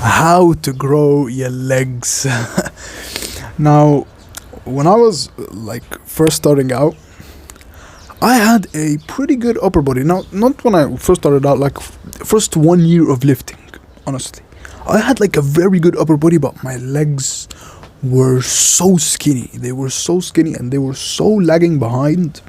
How to grow your legs. Now, when I was like first starting out, I had a pretty good upper body. Now, not when I first started out, like first 1 year of lifting, honestly. I had like a very good upper body, but my legs were so skinny. They were so skinny and they were so lagging behind.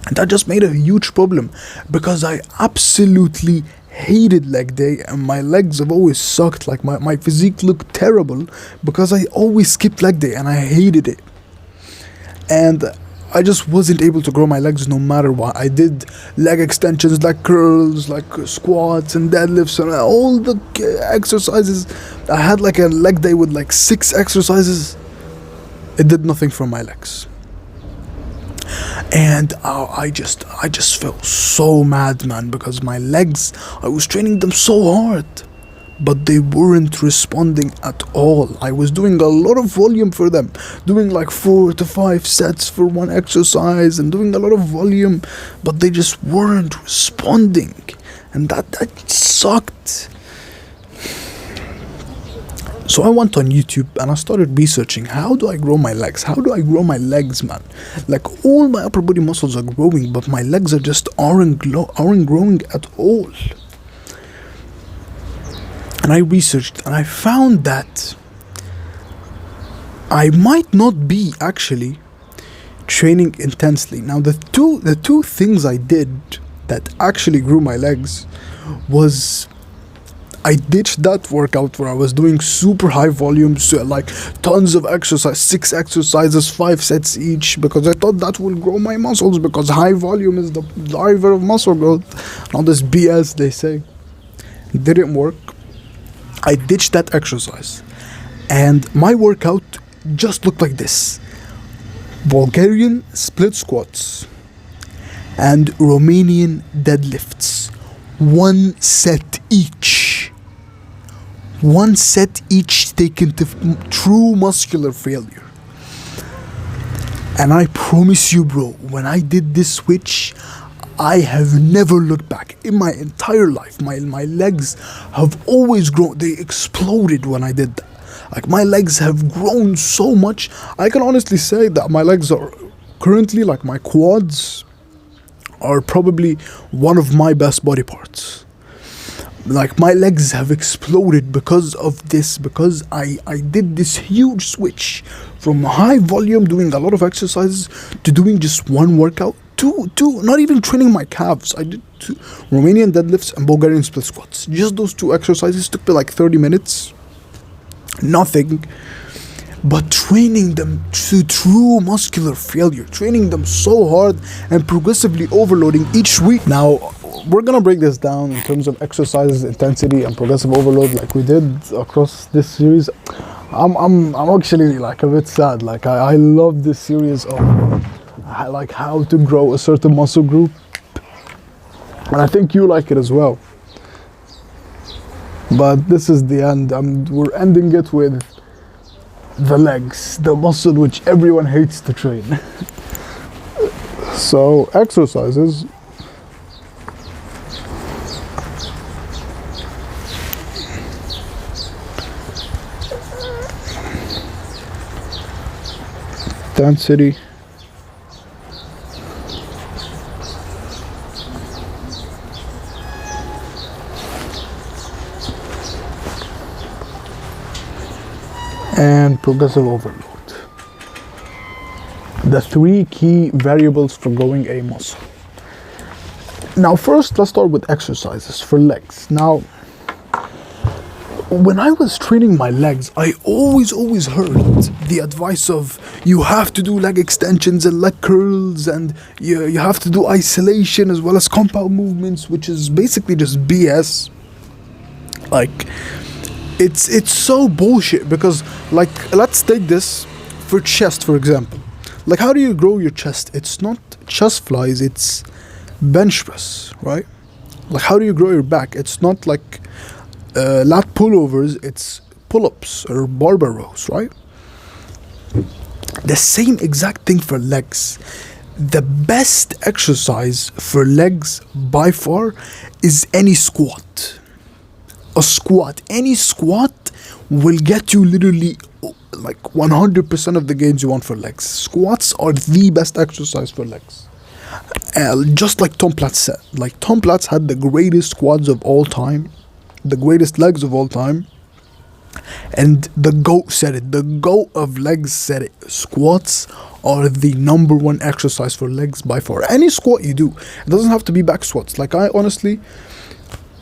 And that just made a huge problem because I absolutely hated leg day and my legs have always sucked. Like my physique looked terrible because I always skipped leg day and I hated it. And I just wasn't able to grow my legs no matter what. I did leg extensions, like curls, like squats and deadlifts and all the exercises. I had like a leg day with like 6 exercises. It did nothing for my legs. And I just felt so mad, man, because my legs, I was training them so hard, but they weren't responding at all. I was doing a lot of volume for them, doing like 4 to 5 sets for one exercise and doing a lot of volume, but they just weren't responding. And that sucked. So I went on YouTube and I started researching, how do I grow my legs? How do I grow my legs, man? Like all my upper body muscles are growing, but my legs are just aren't growing at all. And I researched and I found that I might not be actually training intensely. Now the two things I did that actually grew my legs was I ditched that workout where I was doing super high volumes, like tons of exercise, 6 exercises, 5 sets each, because I thought that will grow my muscles because high volume is the driver of muscle growth. All this BS they say. Didn't work. I ditched that exercise. And my workout just looked like this. Bulgarian split squats and Romanian deadlifts. 1 set each. 1 set each taken to true muscular failure. And I promise you, bro, when I did this switch, I have never looked back in my entire life. My legs have always grown. They exploded when I did that. Like my legs have grown so much. I can honestly say that my legs are currently, like my quads are probably one of my best body parts. Like my legs have exploded because of this, because I did this huge switch from high volume doing a lot of exercises to doing just one workout, two not even training my calves. I did 2 Romanian deadlifts and Bulgarian split squats. Just those 2 exercises took me like 30 minutes. Nothing. But training them to true muscular failure, training them so hard and progressively overloading each week. Now, we're gonna break this down in terms of exercises, intensity, and progressive overload, like we did across this series. I'm actually like a bit sad. Like I love this series of like how to grow a certain muscle group, and I think you like it as well. But this is the end. We're ending it with the legs, the muscle which everyone hates to train. So exercises. Intensity. And progressive overload. The 3 key variables for growing a muscle. Now first, let's start with exercises for legs. Now, when I was training my legs, I always heard the advice of you have to do leg extensions and leg curls, and you have to do isolation as well as compound movements, which is basically just BS. Like, it's so bullshit because, like, let's take this for chest, for example. Like, how do you grow your chest? It's not chest flies, it's bench press, right? Like, how do you grow your back? It's not like lat pullovers, it's pull-ups or barbell rows, right? The same exact thing for legs. The best exercise for legs by far is any squat. a squat, any squat will get you literally like 100% of the gains you want for legs. Squats are the best exercise for legs. Just like Tom Platz said, like Tom Platz had the greatest squats of all time, the greatest legs of all time, and the GOAT said it. The GOAT of legs said it. Squats are the number one exercise for legs by far. Any squat you do, it doesn't have to be back squats. Like I honestly,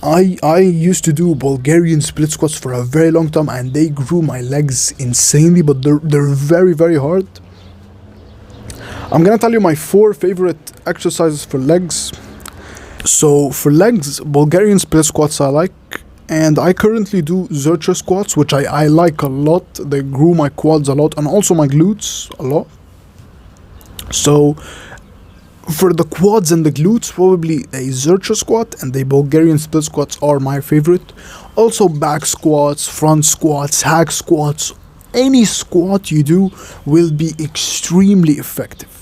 I used to do Bulgarian split squats for a very long time, and they grew my legs insanely. But they're very, very hard. I'm gonna tell you my 4 favorite exercises for legs. So for legs, Bulgarian split squats I like, and I currently do Zercher squats, which I like a lot. They grew my quads a lot, and also my glutes a lot. So for the quads and the glutes, probably a Zercher squat and the Bulgarian split squats are my favorite. Also back squats, front squats, hack squats, any squat you do will be extremely effective.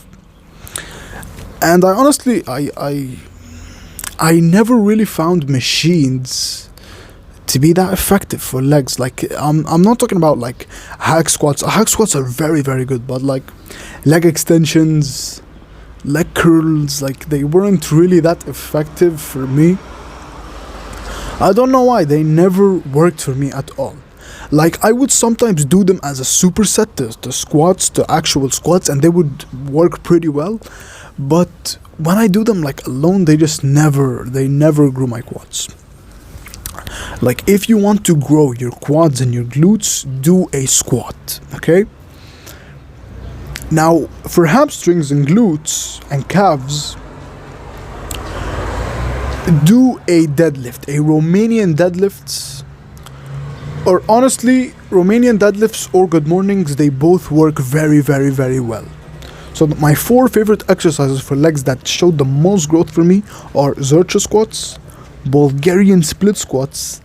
And I honestly, I never really found machines to be that effective for legs. Like I'm not talking about like hack squats. Hack squats are very, very good, but like leg extensions, leg curls, like they weren't really that effective for me. I don't know why, they never worked for me at all. Like I would sometimes do them as a superset, the squats, the actual squats, and they would work pretty well. But when I do them like alone, they never grew my quads. Like if you want to grow your quads and your glutes, do a squat, okay? Now for hamstrings and glutes and calves, do a deadlift, a Romanian deadlifts, or honestly, Romanian deadlifts or good mornings, they both work very, very, very well. So my 4 favorite exercises for legs that showed the most growth for me are Zercher squats, Bulgarian split squats,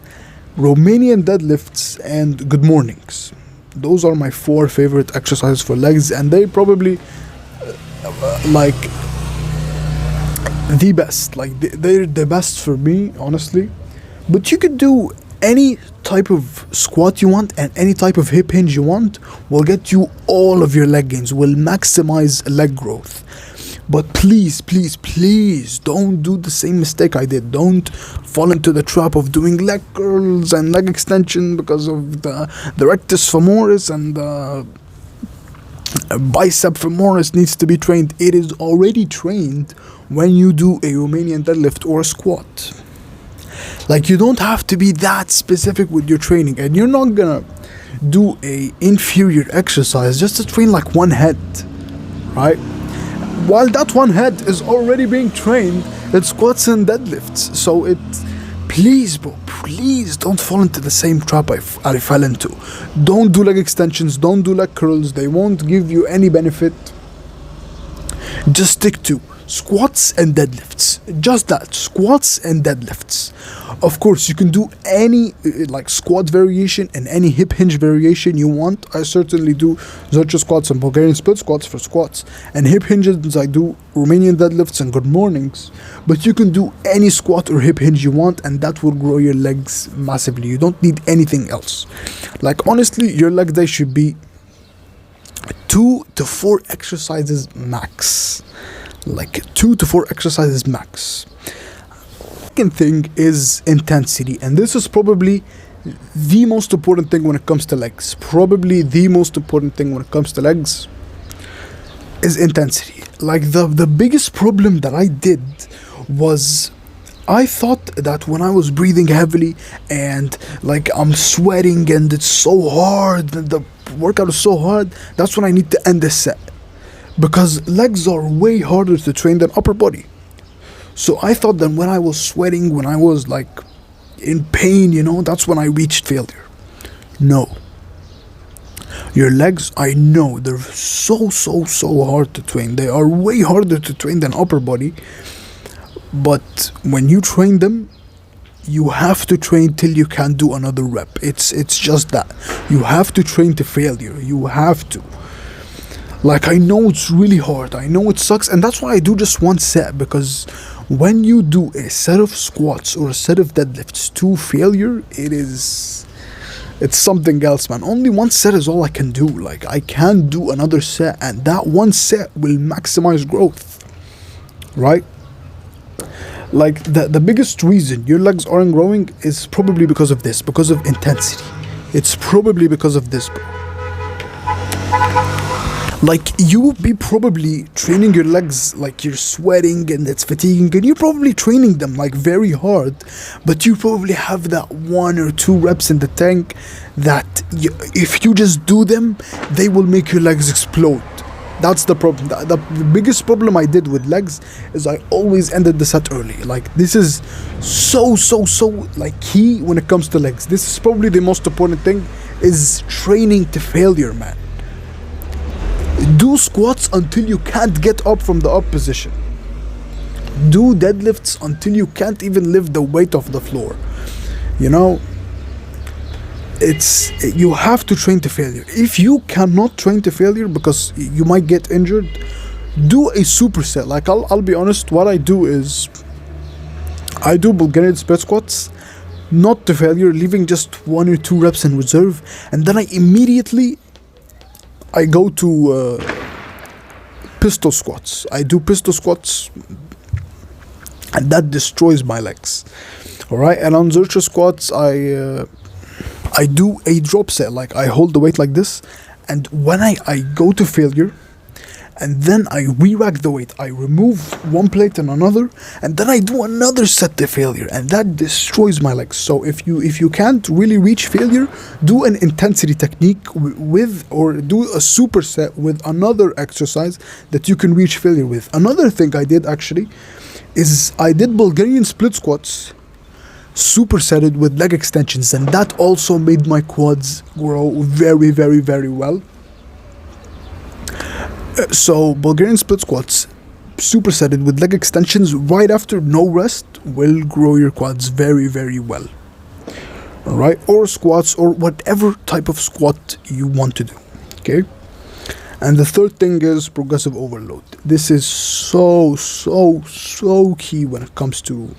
Romanian deadlifts, and good mornings. Those are my 4 favorite exercises for legs, and they probably like the best. Like they're the best for me, honestly. But you could do any type of squat you want, and any type of hip hinge you want will get you all of your leg gains, will maximize leg growth. But please, please, please don't do the same mistake I did. Don't fall into the trap of doing leg curls and leg extension because of the rectus femoris, and the bicep femoris needs to be trained. It is already trained when you do a Romanian deadlift or a squat. Like you don't have to be that specific with your training, and you're not gonna do a inferior exercise just to train like one head, right? While that one head is already being trained in squats and deadlifts. So please bro, please don't fall into the same trap I fell into. Don't do leg extensions, don't do leg curls, they won't give you any benefit. Just stick to squats and deadlifts. Just that, squats and deadlifts. Of course, you can do any like squat variation and any hip hinge variation you want. I certainly do Zercher squats and Bulgarian split squats for squats, and hip hinges I do Romanian deadlifts and good mornings. But you can do any squat or hip hinge you want, and that will grow your legs massively. You don't need anything else. Like honestly, your leg day should be 2 to 4 exercises max. Like 2 to 4 exercises max. Second thing is intensity, and this is probably the most important thing when it comes to legs. Probably the most important thing when it comes to legs is intensity. Like the biggest problem that I did was I thought that when I was breathing heavily and like I'm sweating and it's so hard, the workout is so hard, that's when I need to end the set. Because legs are way harder to train than upper body. So I thought that when I was sweating, when I was like in pain, that's when I reached failure. No. Your legs, I know, they're so hard to train. They are way harder to train than upper body. But when you train them, you have to train till you can't do another rep. It's just that. You have to train to failure. You have to. Like I know it's really hard. I know it sucks, and that's why I do just one set, because when you do a set of squats or a set of deadlifts to failure, it's something else, man. Only one set is all I can do. Like, I can't do another set, and that one set will maximize growth, right? Like, the biggest reason your legs aren't growing is probably because of this, because of intensity. It's probably because of this, bro. Like, you will be probably training your legs, like you're sweating and it's fatiguing, and you're probably training them like very hard, but you probably have that 1 or 2 reps in the tank that if you just do them, they will make your legs explode. That's the problem. The biggest problem I did with legs is I always ended the set early. Like, this is so like key when it comes to legs. This is probably the most important thing, is training to failure, man. Do squats until you can't get up from the up position. Do deadlifts until you can't even lift the weight off the floor. You know, you have to train to failure. If you cannot train to failure because you might get injured, do a superset. Like, I'll be honest, what I do is I do Bulgarian split squats, not to failure, leaving just 1 or 2 reps in reserve, and then I go to pistol squats. I do pistol squats, and that destroys my legs. All right, and on Zercher squats, I do a drop set. Like, I hold the weight like this, and when I go to failure, and then I re-rack the weight, I remove one plate and another, and then I do another set to failure, and that destroys my legs. So if you can't really reach failure, do an intensity technique or do a superset with another exercise that you can reach failure with. Another thing I did actually is I did Bulgarian split squats supersetted with leg extensions, and that also made my quads grow very well. So Bulgarian split squats supersetted with leg extensions right after no rest will grow your quads very well. Alright, or squats, or whatever type of squat you want to do. Okay. And the third thing is progressive overload. This is so key when it comes to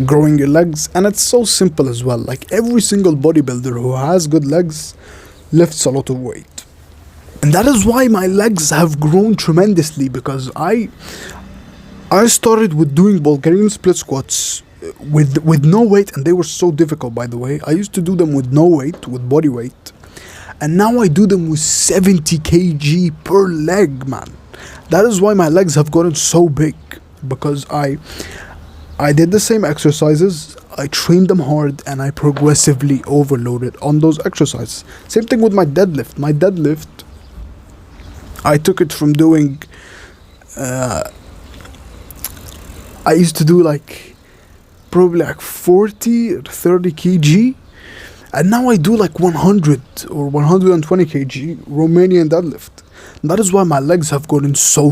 growing your legs, and it's so simple as well. Like, every single bodybuilder who has good legs lifts a lot of weight. And that is why my legs have grown tremendously, because I started with doing Bulgarian split squats with no weight, and they were so difficult, by the way. I used to do them with no weight, with body weight, and now I do them with 70 kg per leg, man. That is why my legs have gotten so big, because I did the same exercises, I trained them hard, and I progressively overloaded on those exercises. Same thing with my deadlift. My deadlift, I took it from doing, I used to do like probably like 40 or 30 kg, and now I do like 100 or 120 kg Romanian deadlift. And that is why my legs have gotten so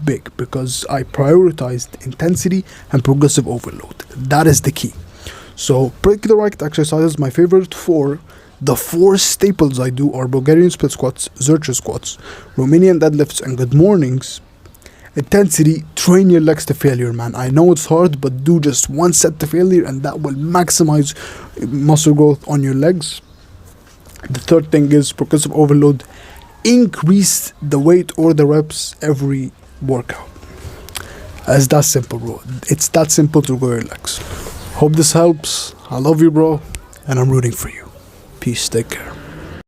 big, because I prioritized intensity and progressive overload. That is the key. So pick the right exercises. My favorite four, the 4 staples I do are Bulgarian split squats, Zercher squats, Romanian deadlifts, and good mornings. Intensity, train your legs to failure, man. I know it's hard, but do just one set to failure, and that will maximize muscle growth on your legs. The third thing is progressive overload. Increase the weight or the reps every workout. It's that simple, bro. It's that simple to grow your legs. Hope this helps. I love you, bro, and I'm rooting for you. Peace. Take care.